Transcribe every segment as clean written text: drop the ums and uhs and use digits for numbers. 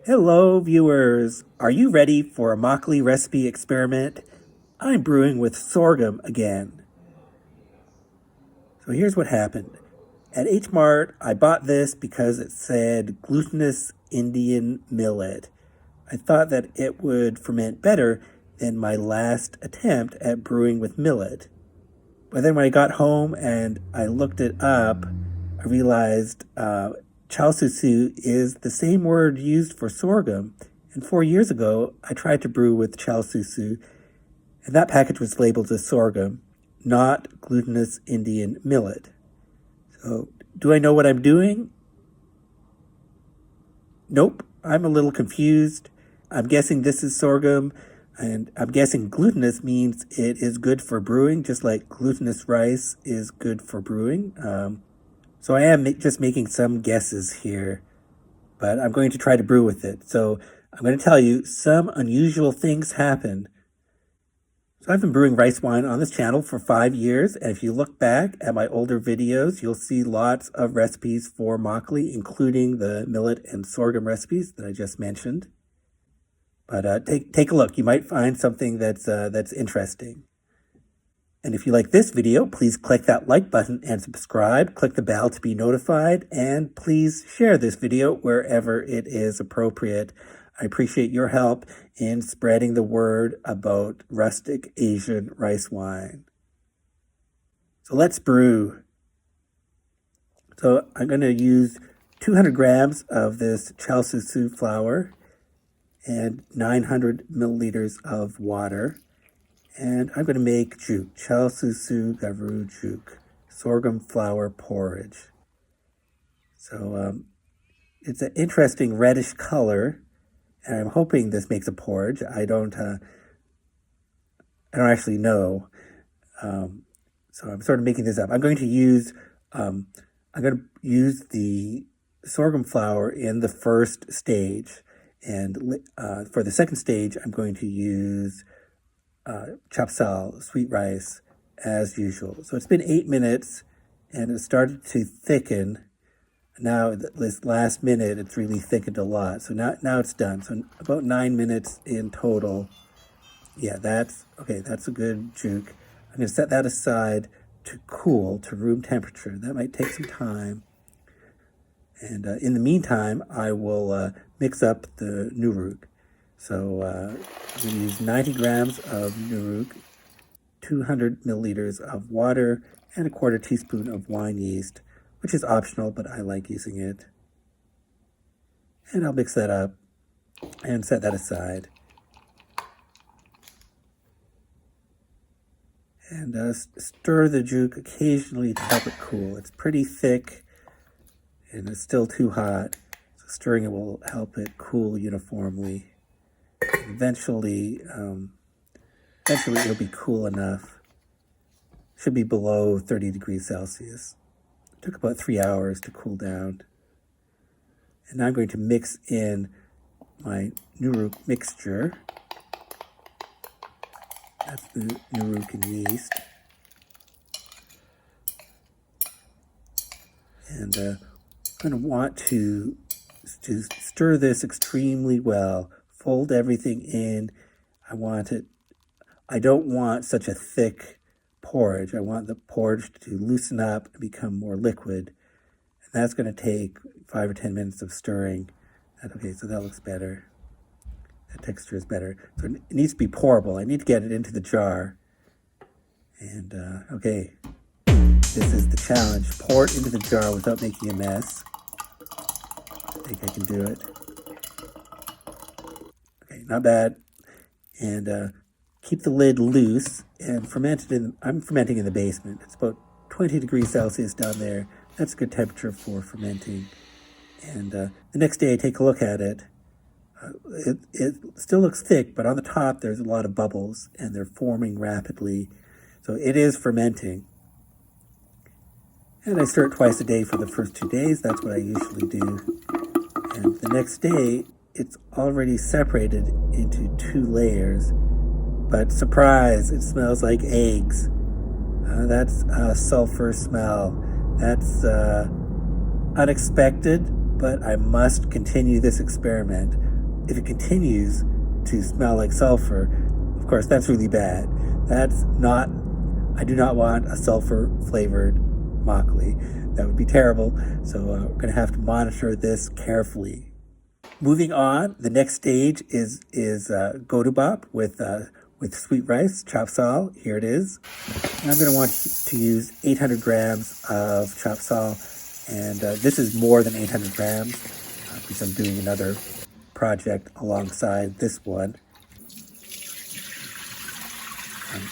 Hello, viewers. Are you ready for a makgeolli recipe experiment? I'm brewing with sorghum again. So here's what happened. At H Mart, I bought this because it said glutinous Indian millet. I thought that it would ferment better than my last attempt at brewing with millet. But then when I got home and I looked it up, I realized chalsusu is the same word used for sorghum. And 4 years ago, I tried to brew with chalsusu, and that package was labeled as sorghum, not glutinous Indian millet. So, do I know what I'm doing? Nope, I'm a little confused. I'm guessing this is sorghum, and I'm guessing glutinous means it is good for brewing, just like glutinous rice is good for brewing. So I am just making some guesses here, but I'm going to try to brew with it. So I'm going to tell you some unusual things happen. So I've been brewing rice wine on this channel for 5 years, and if you look back at my older videos, you'll see lots of recipes for makgeolli, including the millet and sorghum recipes that I just mentioned. But take a look. You might find something that's interesting. And if you like this video, please click that like button and subscribe. Click the bell to be notified, and please share this video wherever it is appropriate. I appreciate your help in spreading the word about rustic Asian rice wine. So let's brew. So I'm going to use 200 grams of this chalsusu flour and 900 milliliters of water. And I'm going to make juk, chalsusu garu juk, sorghum flour porridge. So it's an interesting reddish color, and I'm hoping this makes a porridge. I don't actually know. So I'm sort of making this up. I'm going to use the sorghum flour in the first stage, and for the second stage, I'm going to use chapsal, sweet rice, as usual. So it's been 8 minutes, and it started to thicken. Now, this last minute, it's really thickened a lot. So now it's done. So about 9 minutes in total. Yeah, that's a good juk. I'm going to set that aside to cool to room temperature. That might take some time. And in the meantime, I will mix up the NURUK. So I'm going to use 90 grams of NURUK, 200 milliliters of water, and a quarter teaspoon of wine yeast, which is optional, but I like using it. And I'll mix that up and set that aside. And stir the juk occasionally to help it cool. It's pretty thick and it's still too hot, so stirring it will help it cool uniformly. Eventually it'll be cool enough. Should be below 30 degrees Celsius. It took about 3 hours to cool down. And now I'm going to mix in my NURUK mixture. That's the NURUK and yeast. And I'm going to want to stir this extremely well. Fold everything in. I don't want such a thick porridge. I want the porridge to loosen up and become more liquid. And that's going to take 5 or 10 minutes of stirring. Okay, so that looks better. That texture is better. So it needs to be pourable. I need to get it into the jar. And, okay, this is the challenge. Pour it into the jar without making a mess. I think I can do it. Okay, not bad. And keep the lid loose and I'm fermenting in the basement. It's about 20 degrees Celsius down there. That's a good temperature for fermenting. And the next day I take a look at it. It still looks thick, but on the top there's a lot of bubbles and they're forming rapidly. So it is fermenting. And I stir it twice a day for the first 2 days. That's what I usually do. And the next day, it's already separated into 2 layers. But surprise, it smells like eggs. That's a sulfur smell. That's unexpected, but I must continue this experiment. if it continues to smell like sulfur, of course, that's really bad. I do not want a sulfur-flavored makgeolli. That would be terrible, so we're going to have to monitor this carefully. Moving on, the next stage is godubap with sweet rice, chapsal. Here it is. And I'm going to want to use 800 grams of chapsal, and this is more than 800 grams because I'm doing another project alongside this one.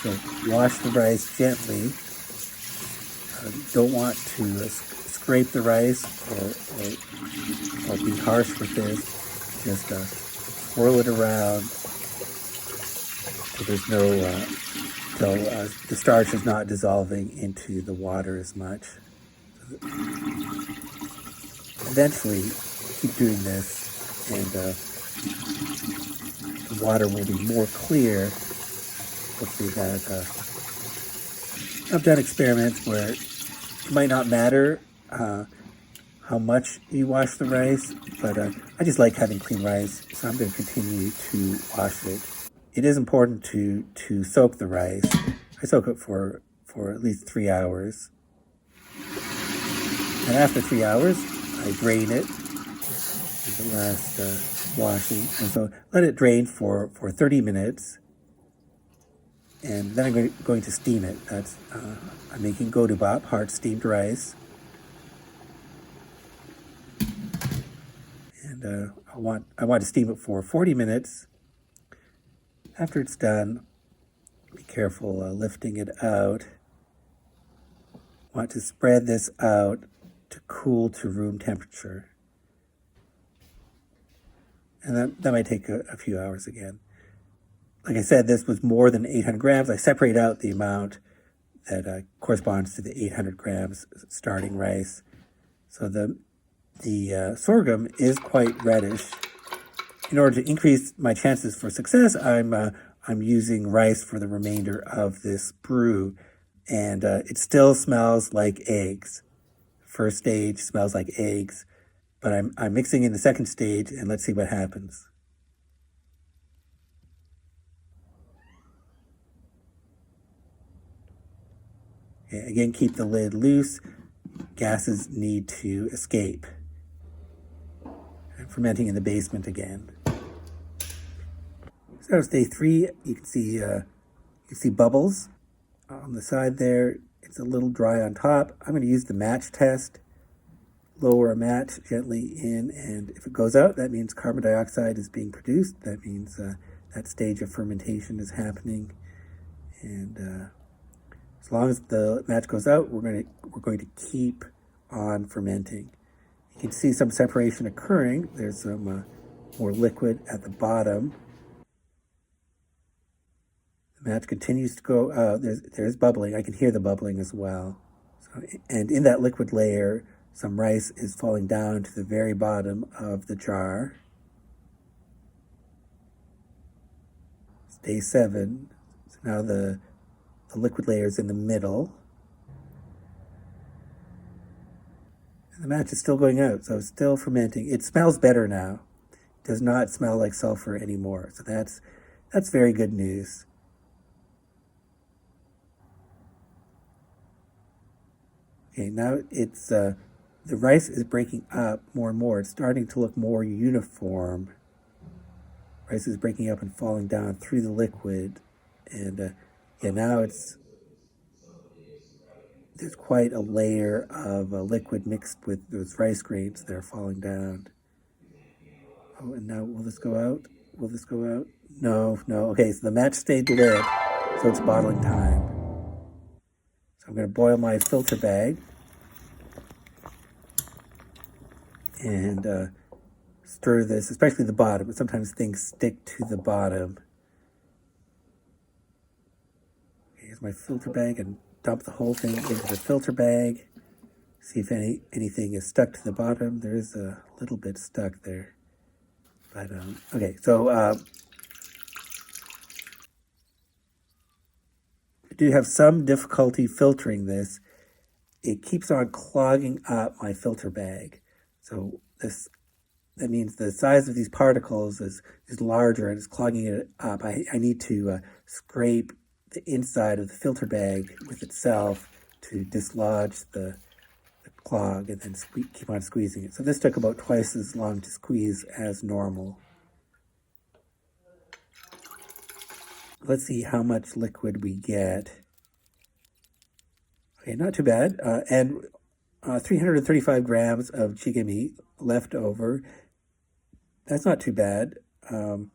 So wash the rice gently. Don't want to scrape the rice or be harsh with this. Just swirl it around so there's till the starch is not dissolving into the water as much. Eventually, keep doing this, and the water will be more clear. Hopefully that I've done experiments where it might not matter how much you wash the rice, but I just like having clean rice, so I'm going to continue to wash it. It is important to soak the rice. I soak it for at least 3 hours. And after 3 hours, I drain it in the last washing. And so let it drain for 30 minutes. And then I'm going to steam it. I'm making godubap, hard steamed rice. And I want to steam it for 40 minutes. After it's done, be careful lifting it out. Want to spread this out to cool to room temperature. And that might take a few hours again. Like I said, this was more than 800 grams. I separate out the amount that corresponds to the 800 grams starting rice. So the sorghum is quite reddish. In order to increase my chances for success, I'm using rice for the remainder of this brew, and it still smells like eggs. First stage smells like eggs, but I'm mixing in the second stage, and let's see what happens. Okay, again, keep the lid loose. Gases need to escape. I'm fermenting in the basement again. So day 3, you can see bubbles on the side there. It's a little dry on top. I'm going to use the match test. Lower a match gently in, and if it goes out, that means carbon dioxide is being produced. That means that stage of fermentation is happening. And as long as the match goes out, we're going to keep on fermenting. You can see some separation occurring. There's some more liquid at the bottom. The match continues to go out. There's bubbling. I can hear the bubbling as well. So, and in that liquid layer, some rice is falling down to the very bottom of the jar. It's day 7. So now the liquid layer is in the middle. And the match is still going out, so it's still fermenting. It smells better now. It does not smell like sulfur anymore. So that's very good news. Okay, now it's the rice is breaking up more and more. It's starting to look more uniform. Rice is breaking up and falling down through the liquid, and now there's quite a layer of liquid mixed with those rice grains that are falling down. Oh, and now will this go out? Will this go out? No. Okay, so the match stayed lit, so it's bottling time. So I'm going to boil my filter bag and stir this, especially the bottom, but sometimes things stick to the bottom. Okay, here's my filter bag, and dump the whole thing into the filter bag. See if anything is stuck to the bottom. There is a little bit stuck there. But, okay, so I do have some difficulty filtering this. It keeps on clogging up my filter bag. So this that means the size of these particles is larger and it's clogging it up. I need to scrape the inside of the filter bag with itself to dislodge the clog and then keep on squeezing it. So this took about twice as long to squeeze as normal. Let's see how much liquid we get. Okay, not too bad. And 335 grams of chicken meat left over. That's not too bad. Okay,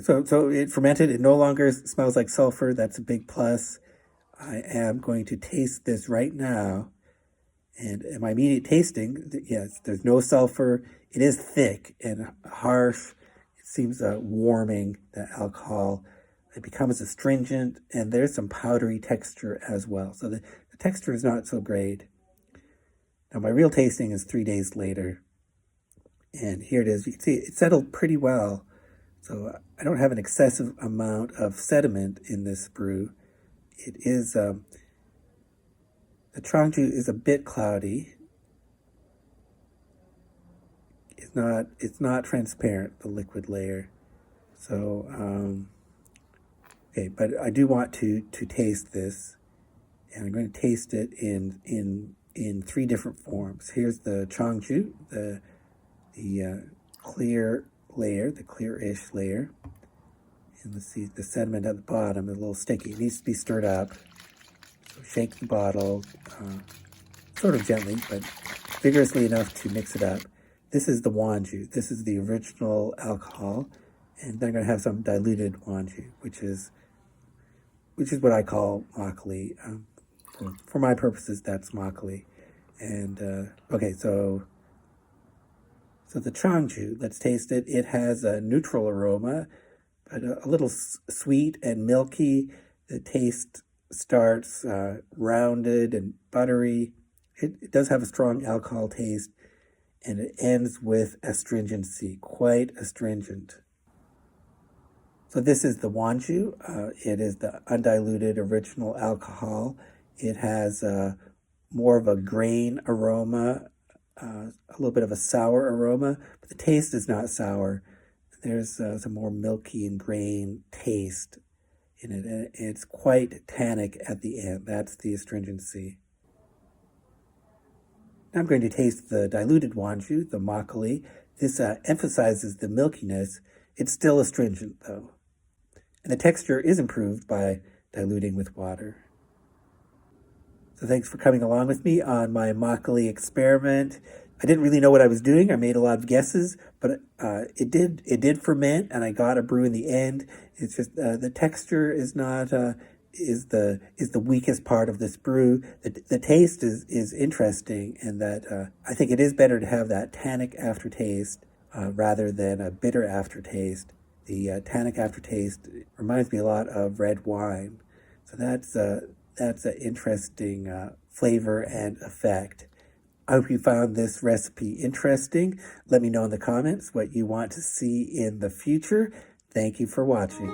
so it fermented. It no longer smells like sulfur. That's a big plus. I am going to taste this right now. And in my immediate tasting, yes, there's no sulfur. It is thick and harsh. It seems warming, the alcohol. It becomes astringent, and there's some powdery texture as well. So the texture is not so great. Now, my real tasting is 3 days later. And here it is. You can see it settled pretty well. So I don't have an excessive amount of sediment in this brew. It is, the changju is a bit cloudy. It's not transparent, the liquid layer. So, okay, but I do want to taste this. And I'm going to taste it in 3 different forms. Here's the changju, the clear layer, the clear-ish layer. And let's see, the sediment at the bottom is a little sticky. It needs to be stirred up. So shake the bottle, sort of gently, but vigorously enough to mix it up. This is the wanju. This is the original alcohol. And then I'm going to have some diluted wanju, which is what I call makgeolli. For my purposes, that's makgeolli. And, okay, so the changju, let's taste it. It has a neutral aroma, but a little sweet and milky. The taste starts rounded and buttery. It does have a strong alcohol taste, and it ends with astringency, quite astringent. So this is the wanju. It is the undiluted original alcohol. It has more of a grain aroma, a little bit of a sour aroma, but the taste is not sour. There's some more milky and grain taste in it, and it's quite tannic at the end. That's the astringency. Now I'm going to taste the diluted wanju, the makgeolli. This emphasizes the milkiness. It's still astringent, though. And the texture is improved by diluting with water. So thanks for coming along with me on my makgeolli experiment. I didn't really know what I was doing. I made a lot of guesses, but it did ferment, and I got a brew in the end. It's just the texture is not is the weakest part of this brew. The taste is interesting, and that I think it is better to have that tannic aftertaste rather than a bitter aftertaste. The tannic aftertaste reminds me a lot of red wine, so that's an interesting flavor and effect. I hope you found this recipe interesting. Let me know in the comments what you want to see in the future. Thank you for watching.